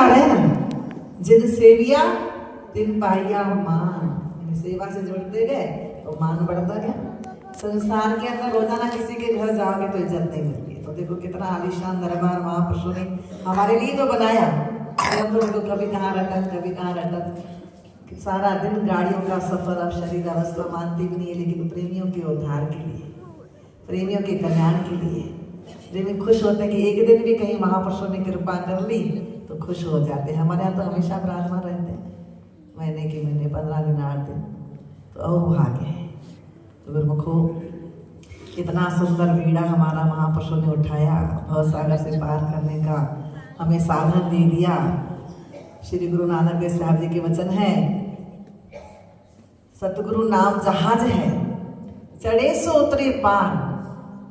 आ रहे हैं ना, जिन सेविया तिन पाइया मान, सेवा से जुड़ते गए तो मान बढ़ता गया। संसार के अंदर रोजाना किसी के घर जाओगे तो इज्जत नहीं मिलती है। तो देखो कितना आलीशान दरबार महापुरुषों ने हमारे लिए तो बनाया। हम तो कभी कहाँ रटन कभी कहाँ रटन, सारा दिन गाड़ियों का सफर अब शरीर अवस्था मानती भी नहीं है, लेकिन प्रेमियों के उद्धार के लिए, प्रेमियों के कल्याण के लिए प्रेमी खुश होते हैं कि एक दिन भी कहीं महापुरुषों ने कृपा कर ली तो खुश हो जाते हैं। हमारे यहाँ तो हमेशा विराजमान रहते हैं, महीने के महीने 15 दिन 8 दिन, तो अब भाग्य है। तो गुरुमुखो इतना सुंदर बीड़ा हमारा महापुरुषों ने उठाया, भवसागर से पार करने का हमें साधन दे दिया। श्री गुरु नानक देव साहब जी के वचन है, सतगुरु नाम जहाज है चढ़े सो उतरे पार,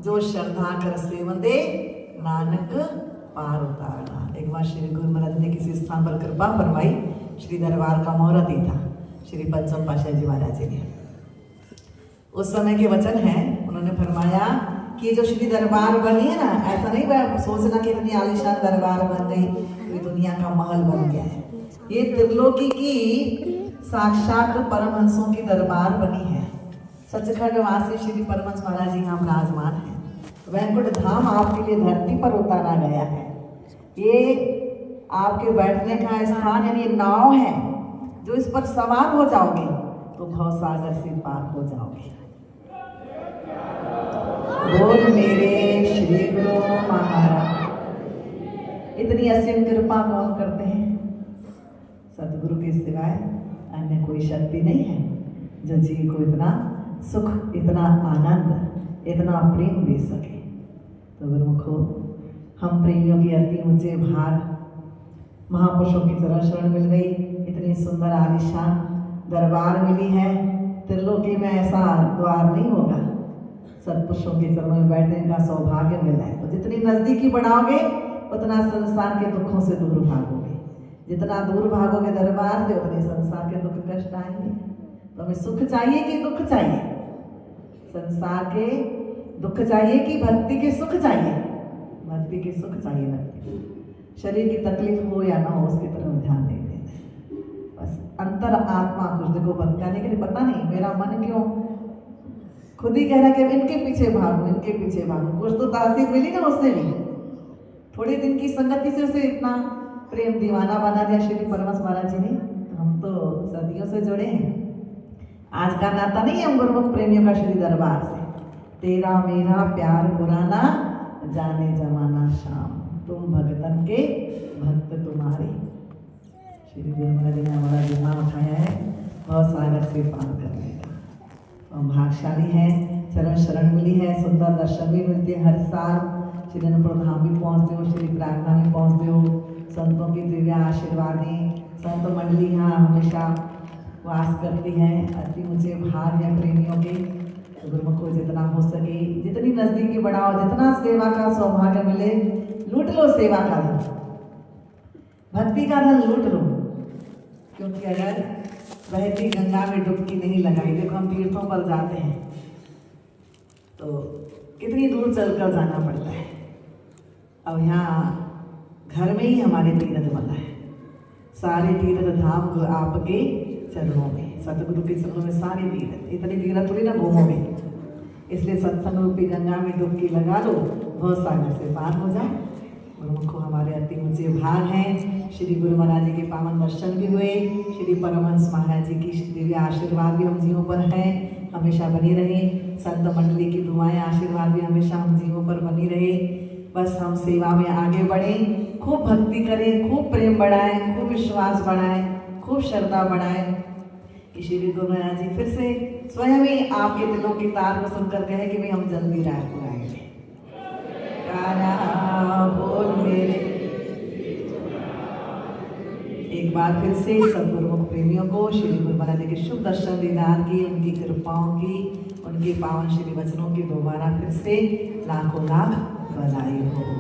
जो श्रद्धा कर सेवंदे नानक पार उतारा। एक बार श्री गुरु महाराज ने किसी स्थान पर कृपा फरमाई, श्री दरबार का मुहूर्त ही था, श्री पंचम पातशाह जी महाराज जी ने उस समय के वचन है, उन्होंने फरमाया कि जो श्री दरबार बनी है ना, ऐसा नहीं सोचना कि इतनी आलीशान दरबार बन गई तो दुनिया का महल बन गया है। ये त्रिलोकी की साक्षात परमहंसों की दरबार बनी है। सचखंड वासी श्री परमहंस महाराज जी यहाँ विराजमान है। वैकुंठ धाम आपके लिए धरती पर उतारा गया है। ये आपके बैठने का स्थान यानी नाव है, जो इस पर सवार हो जाओगे तो भवसागर से पार हो जाओगे। बोल मेरे श्री गुरु महाराज। इतनी असीम कृपा कौन करते हैं? सतगुरु के सिवाय अन्य कोई शक्ति नहीं है जो जीव को इतना सुख, इतना आनंद, इतना प्रेम दे सके। तो गुरुमुखो हम प्रेमियों के अति ऊंचे भाग महापुरुषों की चरण शरण मिल गई, इतनी सुंदर आलिशान दरबार मिली है। त्रिलोकी में ऐसा द्वार नहीं होगा, सत्पुरुषों के चरणों में बैठने का सौभाग्य मिला है। तो जितनी नजदीकी बढ़ाओगे उतना संसार के दुखों से दूर भागोगे, जितना दूर भागोगे दरबार से उतने संसार के दुख कष्ट आएंगे। तो हमें सुख चाहिए कि दुख चाहिए? संसार के दुख चाहिए कि भक्ति के सुख चाहिए? भक्ति के सुख चाहिए। भक्ति शरीर की तकलीफ हो या ना हो उसकी तरफ ध्यान नहीं देना, बस अंतर आत्मा कुछ देखो भटकाने के लिए। पता नहीं मेरा मन क्यों खुद ही कह रहा कि इनके पीछे भागूं, इनके पीछे भागूं। कुछ तो तासीर मिली ना उसने भी, थोड़े दिन की संगति से उसे इतना प्रेम दीवाना बना दिया श्री परमहंस महाराज जी ने। हम तो सदियों से जुड़े हैं, आज का नाता नहीं है हम गुरुमुख प्रेमियों का श्री दरबार से। तेरा मेरा प्यार पुराना जाने जमाना शाम, तुम भगतन के भक्त तुम्हारे। श्री गुरु महाराज ने हमारा जिम्मा उठाया है भवसागर से पार करने का। हम भाग्यशाली हैं, चरण शरण मिली है, सुंदर दर्शन भी मिलते हैं हर साल। श्री अनंतपुर धाम भी पहुँचते हो, श्री प्रार्थना में पहुँचते हो, संतों की दिव्य आशीर्वादें, संत मंडली यहाँ हमेशा वास करती है। अति ऊंचे भाग है प्रेमियों के। तो गुरुमुख को जितना हो सके जितनी नजदीकी बढ़ाओ, जितना सेवा का सौभाग्य मिले लूट लो सेवा का धन, भक्ति का धन लूट लो। क्योंकि अगर बहती गंगा में डुबकी नहीं लगाई, देखो हम तीर्थों पर जाते हैं तो कितनी दूर चलकर जाना पड़ता है। अब यहाँ घर में ही हमारे तीर्थ बना है, सारे तीर्थ धाम आपके चरणों में, सतगुरु के चरणों में सारे तीर्थ। इतनी तीर्थ थोड़ी ना घूमोगे, इसलिए सत्संग रूपी गंगा में डुबकी लगा लो, भवसागर से पार हो जाओ। गुरुमुखो हमारे अति ऊंचे भाग हैं। श्री गुरु महाराज जी के पावन दर्शन भी हुए, श्री परमहंस महाराज जी की दिव्य आशीर्वाद भी हम जीवों पर है, हमेशा बनी रहे। संत मंडली की दुआएं आशीर्वाद भी हमेशा हम जीवों पर बनी रहे। बस हम सेवा में आगे बढ़ें, खूब भक्ति करें, खूब प्रेम बढ़ाएं, खूब विश्वास बढ़ाएं, खूब श्रद्धा बढ़ाएं कि श्री गुरु महाराज जी फिर से स्वयं ही आपके दिलों की तार को सुनकर कहे कि भाई हम जल्दी रायपुर आएंगे। बोल मेरे एक बार फिर से सब गुरुमुख प्रेमियों को श्री गुरु महाराज जी के शुभ दर्शन दीदार की, उनकी कृपाओं की, उनके पावन श्री वचनों की दोबारा फिर से लाखों लाख बधाई हो।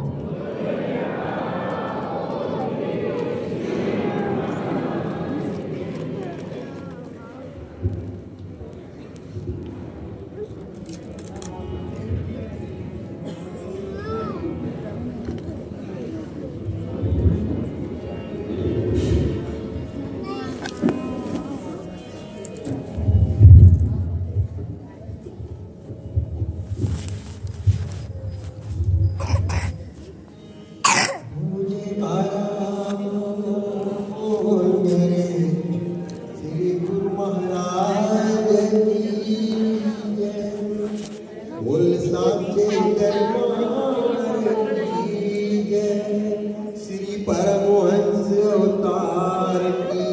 हंस अवतार की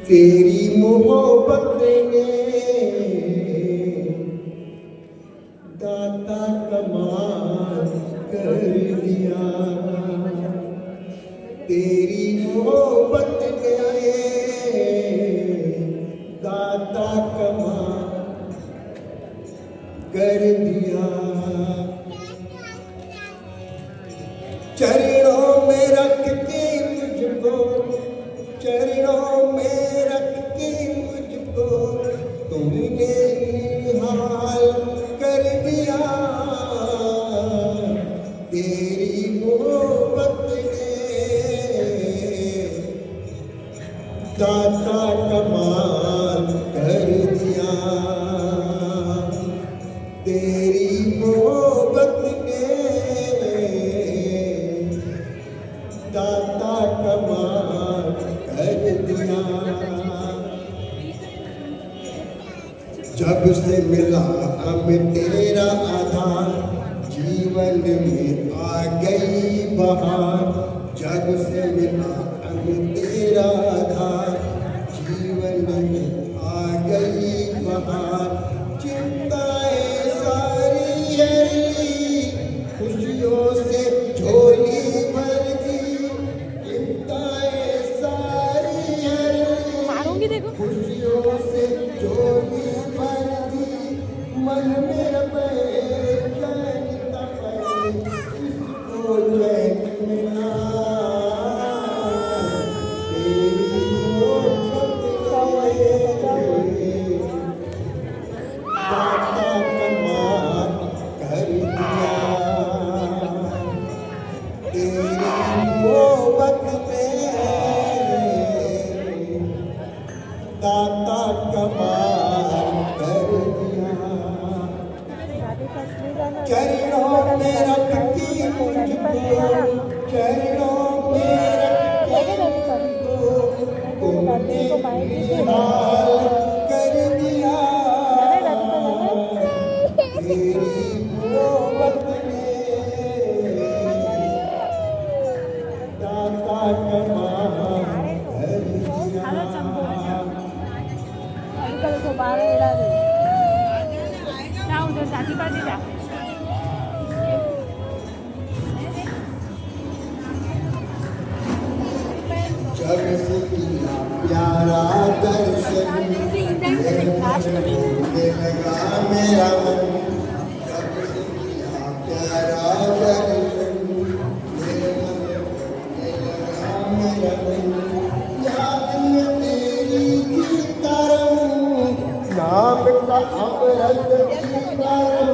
तेरी मोहब्बत ने दाता कमाल कर दिया, तेरी मोहब्बत ने दाता कमाल कर दिया। चरणों में रख के मुझको, चरणों में रख के मुझको तुमने निहाल कर दिया। तेरी मोहब्बत ने दाता कमाल कर दिया, तेरी मोहब्बत ने दाता कमाल कर दिया। जब से मिला अब तेरा आधार, जीवन में आ गई बहार। जब से मिला अब तेरा आधार, जीवन में आ गई बहार। चिंताएं सारी हरी, खुशियों से झोली भर दी। चिंताएं सारी हरी, मारूंगी देखो, खुशियों से झोली भर दी। मन में बेचैन तपे, इसको चैन मिला। तेरी मोहब्बत ने दाता कमाल कर दिया, तेरी मोहब्बत ने दाता कमाल कर दिया। चरणों में रख के मुझको, चरणों में रख के मुझको तुमने निहाल कर दिया। तेरी मोहब्बत ने दाता कमाल कर दिया। उधर साथी बाजी जा। जब से किया प्यारा दर्शन होने लगा मेरा मन। जब से किया प्यारा दर्शन मेरे मन होने लगा मेरा मन। याद में तेरी जीता रहूं, नाम का अमृत पीता रहूं।